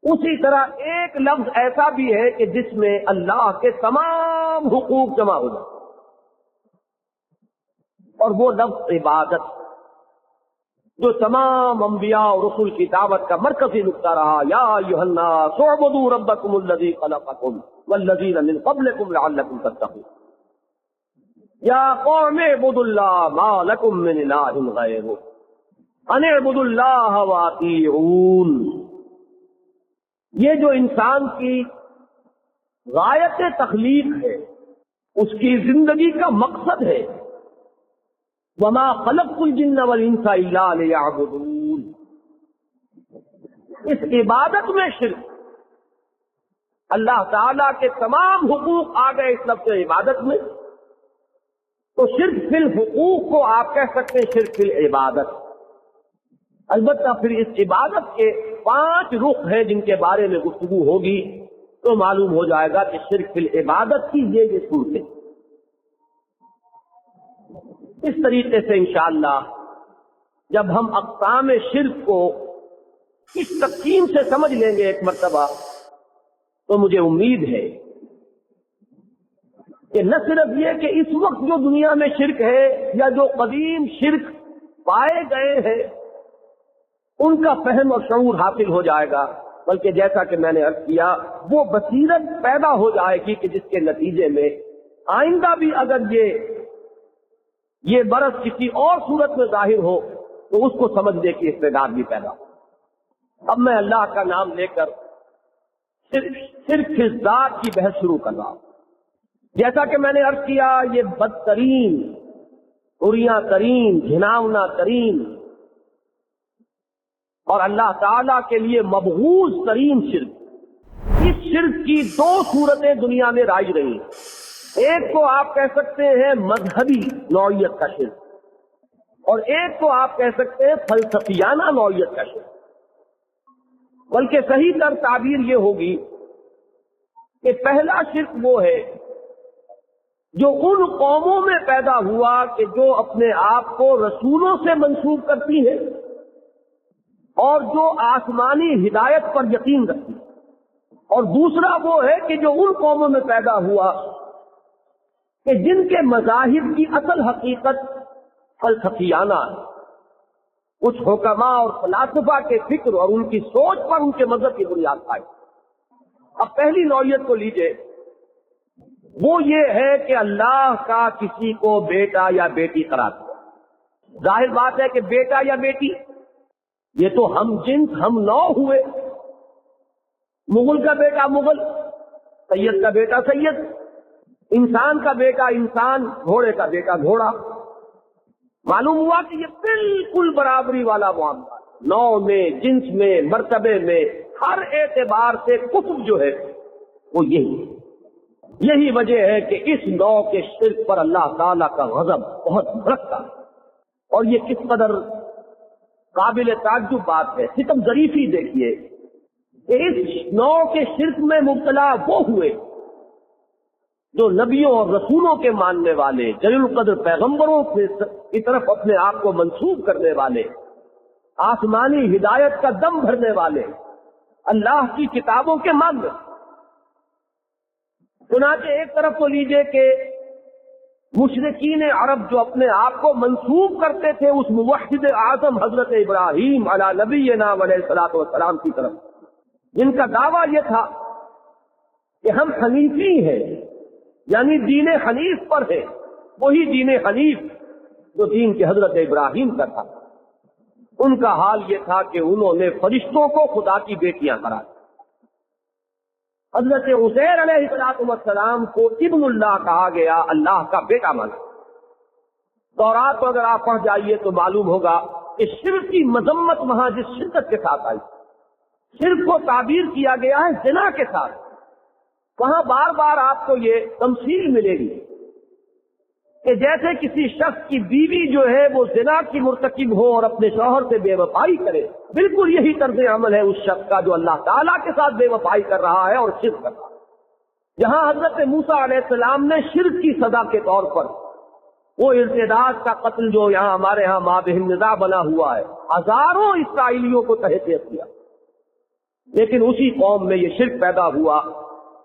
اسی طرح ایک لفظ ایسا بھی ہے کہ جس میں اللہ کے تمام حقوق جمع ہو جائیں، اور وہ لفظ عبادت، جو تمام انبیاء اور رسول کی دعوت کا مرکزی نقطہ رہا. یا ایھا الناس اعبدوا ربکم الذی خلقکم والذین من قبلکم لعلکم تتقون. یا قوم اعبدوا اللہ ما لکم من الہ غیرہ ان اعبدوا اللہ واطیعون. یہ جو انسان کی غایت تخلیق ہے، اس کی زندگی کا مقصد ہے، وما خلقت الجن والانس الا لیعبدون. اس عبادت میں شرک، اللہ تعالیٰ کے تمام حقوق آ گئے اس لفظ عبادت میں، تو شرک فی الحقوق کو آپ کہہ سکتے ہیں شرک فی العبادت. البتہ پھر اس عبادت کے 5 رخ ہیں جن کے بارے میں گفتگو ہوگی تو معلوم ہو جائے گا کہ شرک فی العبادت کی یہ صورتیں. اس طریقے سے انشاءاللہ جب ہم اقسام شرک کو اس تقسیم سے سمجھ لیں گے ایک مرتبہ، تو مجھے امید ہے کہ نہ صرف یہ کہ اس وقت جو دنیا میں شرک ہے یا جو قدیم شرک پائے گئے ہیں ان کا فہم اور شعور حاصل ہو جائے گا، بلکہ جیسا کہ میں نے عرض کیا وہ بصیرت پیدا ہو جائے گی کہ جس کے نتیجے میں آئندہ بھی اگر یہ برس کسی اور صورت میں ظاہر ہو تو اس کو سمجھنے کی استعداد بھی پیدا ہو. اب میں اللہ کا نام لے کر صرف اس ذات کی بحث شروع کر رہا ہوں. جیسا کہ میں نے عرض کیا یہ بدترین، عریاں ترین، گھناؤنا ترین اور اللہ تعالی کے لیے مبغوض ترین شرک، اس شرک کی 2 صورتیں دنیا میں رائج رہی ہیں. ایک کو آپ کہہ سکتے ہیں مذہبی نوعیت کا شرک، اور ایک کو آپ کہہ سکتے ہیں فلسفیانہ نوعیت کا شرک. بلکہ صحیح تر تعبیر یہ ہوگی کہ پہلا شرک وہ ہے جو ان قوموں میں پیدا ہوا کہ جو اپنے آپ کو رسولوں سے منسوب کرتی ہیں اور جو آسمانی ہدایت پر یقین رکھتی ہیں. اور دوسرا وہ ہے کہ جو ان قوموں میں پیدا ہوا کہ جن کے مذاہب کی اصل حقیقت فلسفیانہ ہے، کچھ حکماء اور فلاسفہ کے فکر اور ان کی سوچ پر ان کے مذہب کی بنیاد پائی. اب پہلی نوعیت کو لیجئے، وہ یہ ہے کہ اللہ کا کسی کو بیٹا یا بیٹی قرار دیا. ظاہر بات ہے کہ بیٹا یا بیٹی یہ تو ہم جنس ہم نوع ہوئے. مغل کا بیٹا مغل، سید کا بیٹا سید، انسان کا بیٹا انسان، گھوڑے کا بیٹا گھوڑا. معلوم ہوا کہ یہ بالکل برابری والا معاملہ، نوع میں، جنس میں، مرتبے میں، ہر اعتبار سے کفر جو ہے وہ یہی وجہ ہے کہ اس نوع کے شرک پر اللہ تعالیٰ کا غضب بہت بھڑکتا ہے. اور یہ کس قدر قابل تعجب بات ہے. ستم ظریفی دیکھیے کہ اس نوع کے شرک میں مبتلا وہ ہوئے جو نبیوں اور رسولوں کے ماننے والے، جلیل القدر پیغمبروں کی طرف اپنے آپ کو منسوب کرنے والے، آسمانی ہدایت کا دم بھرنے والے، اللہ کی کتابوں کے ماننے. چنانچہ ایک طرف تو لیجئے کہ مشرکین عرب جو اپنے آپ کو منسوب کرتے تھے اس موحد اعظم حضرت ابراہیم علی نبینا علیہ الصلوۃ والسلام کی طرف، جن کا دعویٰ یہ تھا کہ ہم حنیفی ہیں، یعنی دین حنیف پر ہے، وہی دین حنیف جو دین کے حضرت ابراہیم کا تھا، ان کا حال یہ تھا کہ انہوں نے فرشتوں کو خدا کی بیٹیاں قرار دیا۔ حضرت عزیر علیہ السلام کو ابن اللہ کہا گیا، اللہ کا بیٹا مانا۔ تورات کو اگر آپ پڑھ جائیے تو معلوم ہوگا کہ شرک کی مذمت وہاں جس شدت کے ساتھ آئی، شرک کو تعبیر کیا گیا ہے زنا کے ساتھ، وہاں بار بار آپ کو یہ تمثیل ملے گی کہ جیسے کسی شخص کی بیوی جو ہے وہ زنا کی مرتکب ہو اور اپنے شوہر سے بے وفائی کرے، بالکل یہی طرز عمل ہے اس شخص کا جو اللہ تعالیٰ کے ساتھ بے وفائی کر رہا ہے اور شرک کر رہا ہے۔ جہاں حضرت موسیٰ علیہ السلام نے شرک کی سزا کے طور پر وہ ارتداد کا قتل جو یہاں ہمارے ہاں مابہم نزاع بنا ہوا ہے، ہزاروں اسرائیلیوں کو تحت کیا، لیکن اسی قوم میں یہ شرک پیدا ہوا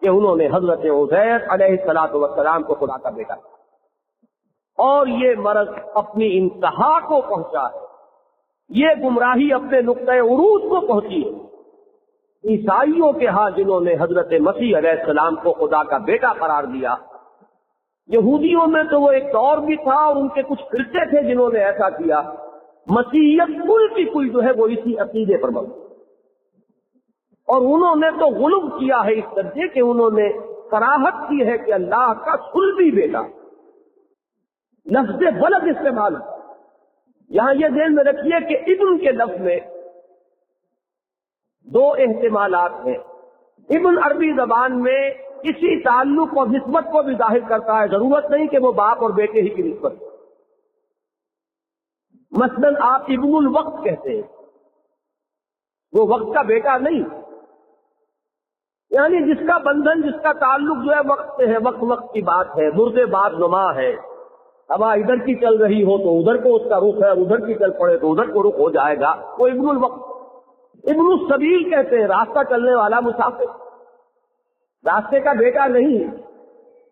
کہ انہوں نے حضرت عزیر علیہ السلام کو خدا کا بیٹا کہا، اور یہ مرض اپنی انتہا کو پہنچا ہے، یہ گمراہی اپنے نقطۂ عروج کو پہنچی ہے۔ عیسائیوں کے ہاں جنہوں نے حضرت مسیح علیہ السلام کو خدا کا بیٹا قرار دیا، یہودیوں میں تو وہ ایک دور بھی تھا اور ان کے کچھ فرقے تھے جنہوں نے ایسا کیا، مسیحیت کل کی کل جو ہے وہ اسی عقیدے پر مبنی، اور انہوں نے تو غلو کیا ہے اس درجے کہ انہوں نے صراحت کی ہے کہ اللہ کا صلبی بیٹا، لفظ ولد استعمال ہے۔ یہاں یہ ذہن میں رکھیے کہ ابن کے لفظ میں دو احتمالات ہیں۔ ابن عربی زبان میں کسی تعلق اور نسبت کو بھی ظاہر کرتا ہے، ضرورت نہیں کہ وہ باپ اور بیٹے ہی کی نسبت ہو۔ مثلا آپ ابن الوقت کہتے ہیں، وہ وقت کا بیٹا نہیں، یعنی جس کا بندھن، جس کا تعلق جو ہے وقت سے ہے، وقت وقت کی بات ہے، مرد باد نما ہے، ہوا ادھر کی چل رہی ہو تو ادھر کو اس کا رخ ہے، ادھر کی چل پڑے تو ادھر کو رخ ہو جائے گا، وہ ابن الوقت۔ ابن السبیل کہتے ہیں، راستہ چلنے والا مسافر، راستے کا بیٹا نہیں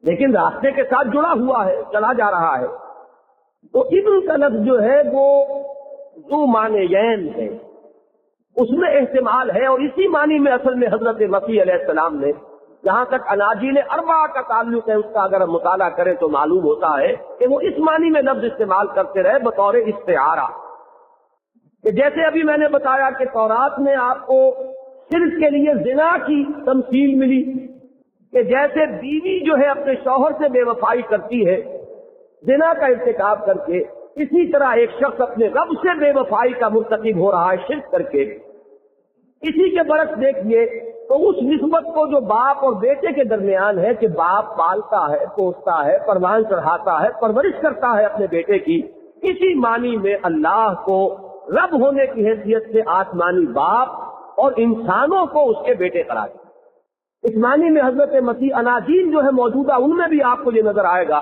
لیکن راستے کے ساتھ جڑا ہوا ہے، چلا جا رہا ہے۔ تو ابن کا لفظ جو ہے وہ ذو معنیین ہے، اس میں احتمال ہے، اور اسی معنی میں اصل میں حضرت مسیح علیہ السلام نے، جہاں تک اناجیل اربعہ کا تعلق ہے اس کا اگر ہم مطالعہ کریں تو معلوم ہوتا ہے کہ وہ اس معنی میں لفظ استعمال کرتے رہے بطور استعارہ، کہ جیسے ابھی میں نے بتایا کہ تورات میں آپ کو شرک کے لیے زنا کی تمثیل ملی، کہ جیسے بیوی جو ہے اپنے شوہر سے بے وفائی کرتی ہے زنا کا ارتکاب کر کے، اسی طرح ایک شخص اپنے رب سے بے وفائی کا مرتکب ہو رہا ہے شرک کر کے۔ اسی کے برعکس دیکھیے تو اس نسبت کو جو باپ اور بیٹے کے درمیان ہے کہ باپ پالتا ہے، پوستا ہے، پروان چڑھاتا ہے، پرورش کرتا ہے اپنے بیٹے کی، اسی معنی میں اللہ کو رب ہونے کی حیثیت سے آسمانی باپ اور انسانوں کو اس کے بیٹے قرار دیا۔ اس معنی میں حضرت مسیح اناجیل جو ہے موجودہ ان میں بھی آپ کو یہ نظر آئے گا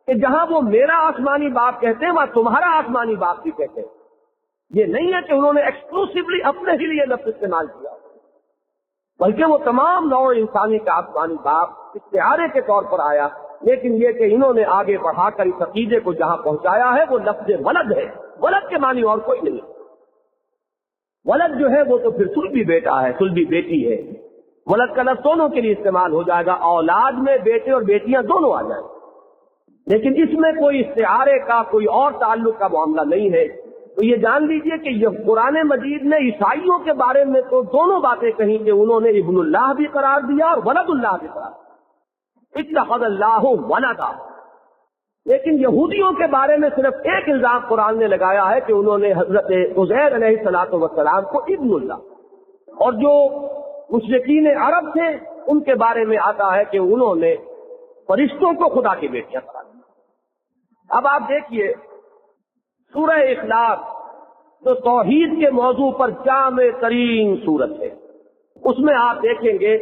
کہ جہاں وہ میرا آسمانی باپ کہتے ہیں وہاں تمہارا آسمانی باپ بھی کہتے ہیں۔ یہ نہیں ہے کہ انہوں نے ایکسکلوسیولی اپنے ہی لیے لفظ استعمال کیا، بلکہ وہ تمام نوع انسانی کا آسمانی باپ استعارے کے طور پر آیا، لیکن یہ کہ انہوں نے آگے بڑھا کر اس عقیدے کو جہاں پہنچایا ہے وہ لفظ ولد ہے، ولد کے معنی اور کوئی نہیں۔ ولد جو ہے وہ تو پھر سلبی بیٹا ہے، سلبی بیٹی ہے۔ ولد کا لفظ دونوں کے لیے استعمال ہو جائے گا، اولاد میں بیٹے اور بیٹیاں دونوں آ جائیں، لیکن اس میں کوئی استعارے کا، کوئی اور تعلق کا معاملہ نہیں ہے۔ تو یہ جان لیجئے کہ یہ قرآن مجید نے عیسائیوں کے بارے میں تو دونوں باتیں کہیں کہ انہوں نے ابن اللہ بھی قرار دیا اور ولد اللہ بھی قرار دیا، اتخذ اللہ ولدا۔ لیکن یہودیوں کے بارے میں صرف ایک الزام قرآن نے لگایا ہے کہ انہوں نے حضرت عزیر علیہ السلام کو ابن اللہ، اور جو مشرکین عرب تھے ان کے بارے میں آتا ہے کہ انہوں نے فرشتوں کو خدا کی بیٹیاں قرار دیا۔ اب آپ دیکھیے سورہ اخلاص جو توحید کے موضوع پر جامع ترین سورت ہے، اس میں آپ دیکھیں گے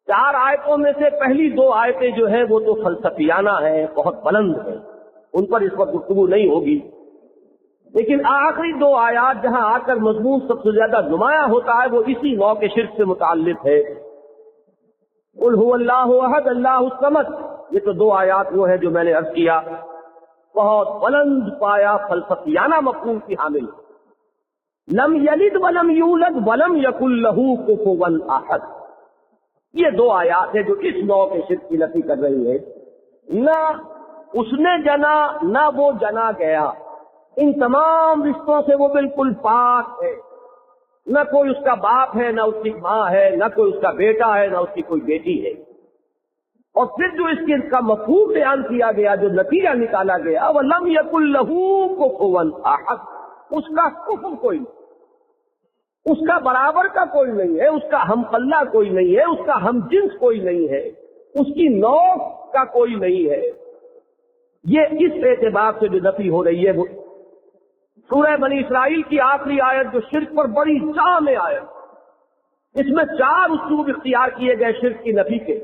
4 آیتوں میں سے پہلی 2 آیتیں جو ہیں وہ تو فلسفیانہ ہیں، بہت بلند ہیں، ان پر اس وقت گفتگو نہیں ہوگی، لیکن آخری 2 آیات جہاں آ کر مضمون سب سے زیادہ نمایاں ہوتا ہے وہ اسی نوع کے شرک سے متعلق ہے۔ قل هو اللہ احد اللہ الصمد، یہ تو 2 آیات وہ ہیں جو میں نے عرض کیا، بہت بلند پایا فلسفیانہ مفہوم کی حامل۔ لم یلد ولم یولد ولم یکن لہ کفوا احد، یہ 2 آیات ہیں جو اس نوع کے شرک کی نفی کر رہی ہے۔ نہ اس نے جنا نہ وہ جنا گیا، ان تمام رشتوں سے وہ بالکل پاک ہے، نہ کوئی اس کا باپ ہے، نہ اس کی ماں ہے، نہ کوئی اس کا بیٹا ہے، نہ اس کی کوئی بیٹی ہے۔ اور پھر جو اس کا مفہوم بیان کیا گیا، جو نتیجہ نکالا گیا، وَلَمْ يَكُنْ لَهُ كُفُوًا أَحَدٌ، اس کا کفو کوئی نہیں، اس کا برابر کا کوئی نہیں ہے، اس کا ہم پلہ کوئی نہیں ہے، اس کا ہم جنس کوئی نہیں ہے، اس کی نوع کا کوئی نہیں ہے۔ یہ اس اعتبار سے جو نفی ہو رہی ہے وہ سورہ بنی اسرائیل کی آخری آیت جو شرک پر بڑی جامع آیت، اس میں 4 اسلوب اختیار کیے گئے شرک کی نفی کے،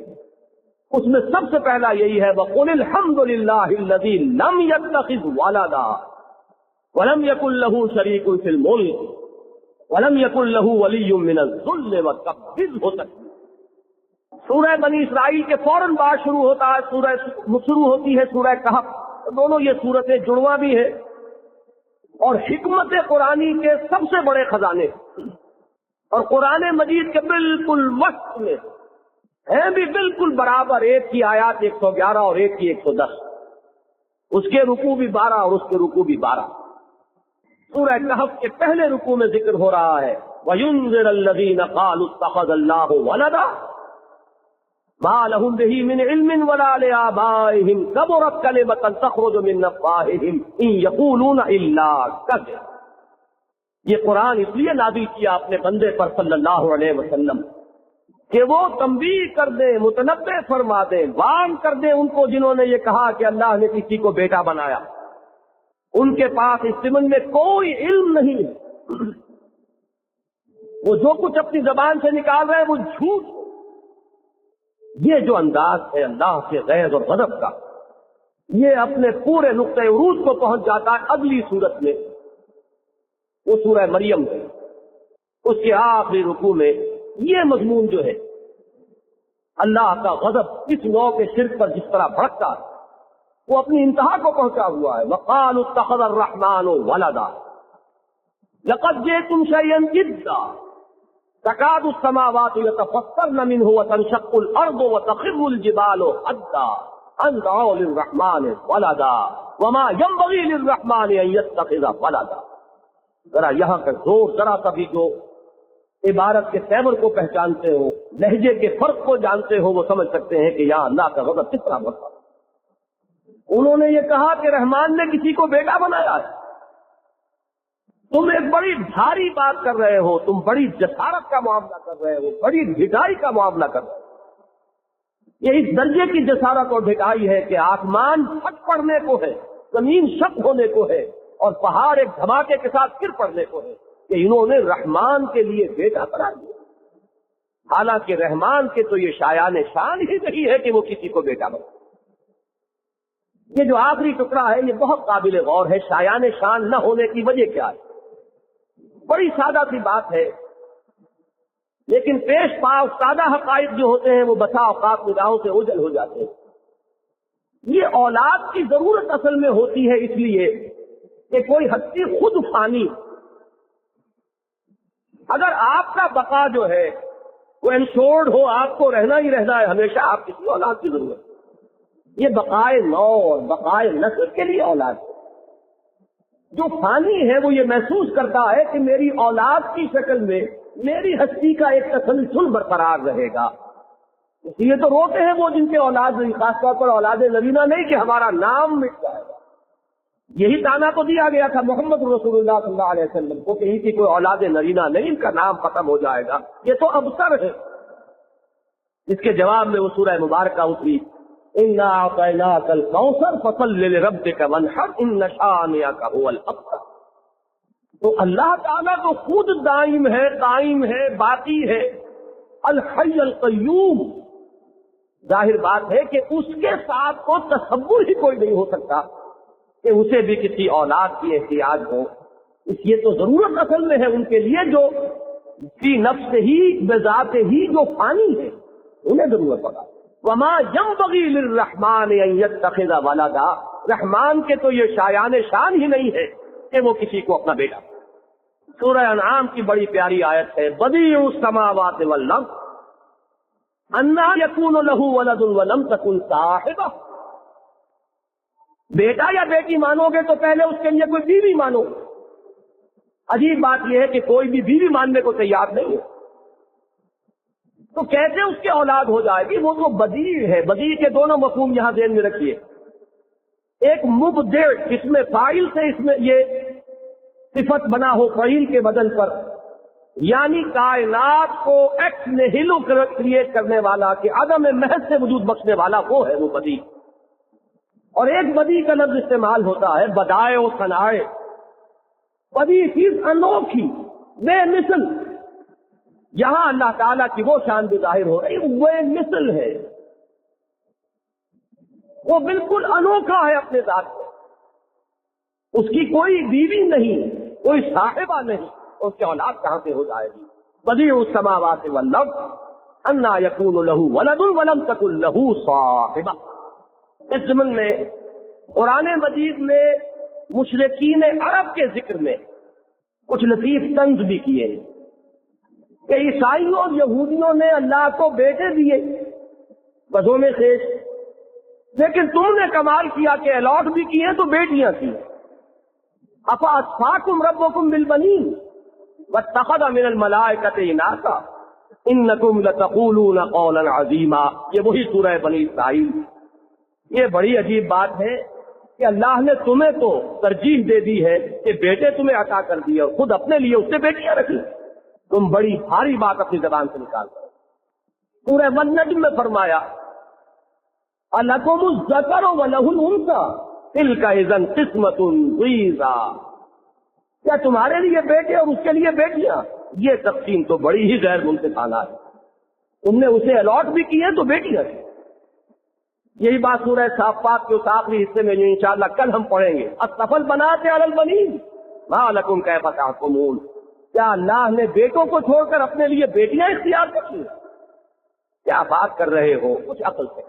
اس میں سب سے پہلا یہی ہے وَقُلِ الْحَمْدُ لِلَّهِ الَّذِي لَمْ يَتَّخِذْ وَلَدًا وَلَمْ يَكُنْ لَهُ شَرِيكٌ فِي الْمُلْكِ وَلَمْ يَكُنْ لَهُ وَلِيٌّ مِّنَ الذُّلِّ وَكَبِّرْهُ تَكْبِيرًا۔ سورہ بنی اسرائیل کے فوراً بعد شروع ہوتی ہے سورہ کہف، دونوں یہ صورتیں جڑواں بھی ہیں اور حکمت قرآنی کے سب سے بڑے خزانے، اور قرآن مجید کے بالکل وسط میں ہیں بھی بالکل برابر، ایک کی آیات 111 اور ایک کی 110، اس کے رکوع بھی 12 اور اس کے رکوع بھی 12۔ سورہ کہف کے پہلے رکوع میں ذکر ہو رہا ہے وَيُنذِرَ الَّذِينَ قَالُوا اتَّخَذَ اللَّهُ وَلَدًا مَا لَهُم بِهِ مِنْ عِلْمٍ وَلَا لِآبَائِهِمْ كَبُرَتْ كَلِمَةً تَخْرُجُ مِنْ أَفْوَاهِهِمْ إِنْ يَقُولُونَ إِلَّا كَذِبًا۔ یہ قرآن اس لیے نازل کیا اپنے بندے پر صلی اللہ علیہ وسلم کہ وہ تنبیہ کر دیں، متنبہ فرما دیں، وارن کر دیں ان کو جنہوں نے یہ کہا کہ اللہ نے کسی کو بیٹا بنایا، ان کے پاس اس سمجھ میں کوئی علم نہیں ہے، وہ جو کچھ اپنی زبان سے نکال رہے ہیں وہ جھوٹ۔ یہ جو انداز ہے اللہ کے غیظ اور غضب کا، یہ اپنے پورے نقطۂ عروج کو پہنچ جاتا ہے اگلی صورت میں، وہ سورہ مریم ہے، اس کے آخری رکوع میں یہ مضمون جو ہے اللہ کا غضب اس نوع کے شرک پر جس طرح بھڑکتا ہے وہ اپنی انتہا کو پہنچا ہوا ہے۔ وَقَالُوا اتَّخَذَ الرَّحْمَٰنُ وَلَدًا لَقَدْ جِئْتُمْ شَيْئًا إِدًّا تَكَادُ السَّمَاوَاتُ يَتَفَطَّرْنَ مِنْهُ وَتَنشَقُّ الْأَرْضُ وَتَخِرُّ الْجِبَالُ هَدًّا أَن دَعَوْا لِلرَّحْمَٰنِ وَلَدًا وَمَا يَنبَغِي لِلرَّحْمَٰنِ أَن يَتَّخِذَ وَلَدًا۔ ذرا یہاں کا زور، ذرا سا بھی جو عبارت کے تیور کو پہچانتے ہو، لہجے کے فرق کو جانتے ہو، وہ سمجھ سکتے ہیں کہ یہاں اللہ کا غضب کس طرح بڑھتا۔ انہوں نے یہ کہا کہ رحمان نے کسی کو بیٹا بنایا ہے۔ تم ایک بڑی بھاری بات کر رہے ہو، تم بڑی جسارت کا معاملہ کر رہے ہو، بڑی ڈھٹائی کا معاملہ کر رہے ہو۔ یہ اس درجے کی جسارت اور ڈھٹائی ہے کہ آسمان پھٹ پڑنے کو ہے، زمین شق ہونے کو ہے، اور پہاڑ ایک دھماکے کے ساتھ گر پڑنے کو ہے کہ انہوں نے رحمان کے لیے بیٹا بنا دیا، حالانکہ رحمان کے تو یہ شایان شان ہی نہیں ہے کہ وہ کسی کو بیٹا بنا۔ یہ جو آخری ٹکڑا ہے یہ بہت قابل غور ہے، شایان شان نہ ہونے کی وجہ کیا ہے؟ بڑی سادہ سی بات ہے، لیکن پیش پا سادہ حقائق جو ہوتے ہیں وہ بسا اوقات نگاہوں سے اوجھل ہو جاتے ہیں۔ یہ اولاد کی ضرورت اصل میں ہوتی ہے اس لیے کہ کوئی ہستی خود فانی، اگر آپ کا بقا جو ہے وہ انشورڈ ہو، آپ کو رہنا ہی رہنا ہے ہمیشہ، آپ کسی اولاد کی ضرورت ہے۔ یہ بقائے نو اور بقائے نسل کے لیے اولاد ہے۔ جو فانی ہے وہ یہ محسوس کرتا ہے کہ میری اولاد کی شکل میں میری ہستی کا ایک تسلسل برقرار رہے گا، اس لیے تو روتے ہیں وہ جن کے اولاد نہیں، خاص طور پر اولاد نبینہ نہیں کہ ہمارا نام مٹ جائے گا۔ یہی تانا تو دیا گیا تھا محمد رسول اللہ صلی اللہ علیہ وسلم کو کہ ان کی کوئی اولاد نرینہ نہیں، ان کا نام ختم ہو جائے گا، یہ تو ابتر ہے۔ اس کے جواب میں وہ سورہ مبارکہ اتری اِنَّا أَعْطَيْنَاكَ الْكَوْثَرَ فَصَلِّ لِرَبِّكَ وَانْحَرْ إِنَّ شَانِئَكَ هُوَ الْأَبْتَرُ۔ تو اللہ تعالیٰ تو خود دائم ہے، قائم ہے، باقی ہے، الحی القیوم۔ ظاہر بات ہے کہ اس کے ساتھ کو تصور ہی کوئی نہیں ہو سکتا کہ اسے بھی کسی اولاد کی احتیاج ہو، اس لیے تو ضرورت اصل میں ہے ان کے لیے جو فی نفس ہی بذات ہی جو فانی ہے، انہیں ضرورت پڑا۔ وما ينبغي للرحمن ان يتخذ ولدا، رحمان کے تو یہ شایان شان ہی نہیں ہے کہ وہ کسی کو اپنا بیٹا۔ سورہ انعام کی بڑی پیاری آیت ہے بدیع السماوات والارض انا يكون له ولد ولم تكن صاحبہ۔ بیٹا یا بیٹی مانو گے تو پہلے اس کے لیے کوئی بیوی مانو. عجیب بات یہ ہے کہ کوئی بھی بیوی ماننے کو تیار نہیں ہے. تو کیسے اس کی اولاد ہو جائے گی؟ وہ تو بدیع ہے. بدیع کے دونوں مفہوم یہاں ذہن میں رکھیے. ایک مبدع جس میں فاعل سے اس میں یہ صفت بنا ہو فعیل کے بدل پر، یعنی کائنات کو ایکس نہیلو کریٹ کرنے والا، کہ عدم محض سے وجود بخشنے والا، وہ ہے وہ بدیع. اور ایک بدیع کا لفظ استعمال ہوتا ہے بدائے و صنائے. بدیع چیز انوکھی، بے مثل. یہاں اللہ تعالیٰ کی وہ شان بھی ظاہر ہو رہی، وہ مثل ہے، وہ بالکل انوکھا ہے اپنے ذات میں. اس کی کوئی بیوی نہیں، کوئی صاحبہ نہیں، اس کی اولاد کہاں سے ہو جائے گی؟ بدیع السماوات والارض انا یکون لہ ولد ولم تکن لہ صاحبہ. اس ضمن میں قرآن مجید میں مشرکین عرب کے ذکر میں کچھ لطیف طنز بھی کیے ہیں کہ عیسائیوں اور یہودیوں نے اللہ کو بیٹے دیے بزوں میں خیش، لیکن تم نے کمال کیا کہ الاٹ بھی کیے تو بیٹیاں تھیں. افاصفاکم ربکم بالبنین واتخذ من الملائکۃ اناثا انکم لتقولون قولا عظیما. یہ وہی سورہ بنی اسرائیل. یہ بڑی عجیب بات ہے کہ اللہ نے تمہیں تو ترجیح دے دی ہے کہ بیٹے تمہیں عطا کر دیے اور خود اپنے لیے اس سے بیٹیاں رکھی. تم بڑی بھاری بات اپنی زبان سے نکال کر. سورہ النجم میں فرمایا الکم الذکر ولہ الانثی تلک اذا قسمۃ ضیزی. کیا تمہارے لیے بیٹے اور اس کے لیے بیٹیاں؟ یہ تقسیم تو بڑی ہی غیر منصفانہ ہے. تم نے اسے الاٹ بھی کی ہے تو بیٹیاں تھیں. یہی بات سورہ صافات کے اس آخری حصے میں جو انشاءاللہ کل ہم پڑھیں گے. اصطفی البنات علی البنین ما لکم کیف تحکمون. کیا اللہ نے بیٹوں کو چھوڑ کر اپنے لیے بیٹیاں اختیار کر لی؟ کیا بات کر رہے ہو؟ کچھ عقل سے.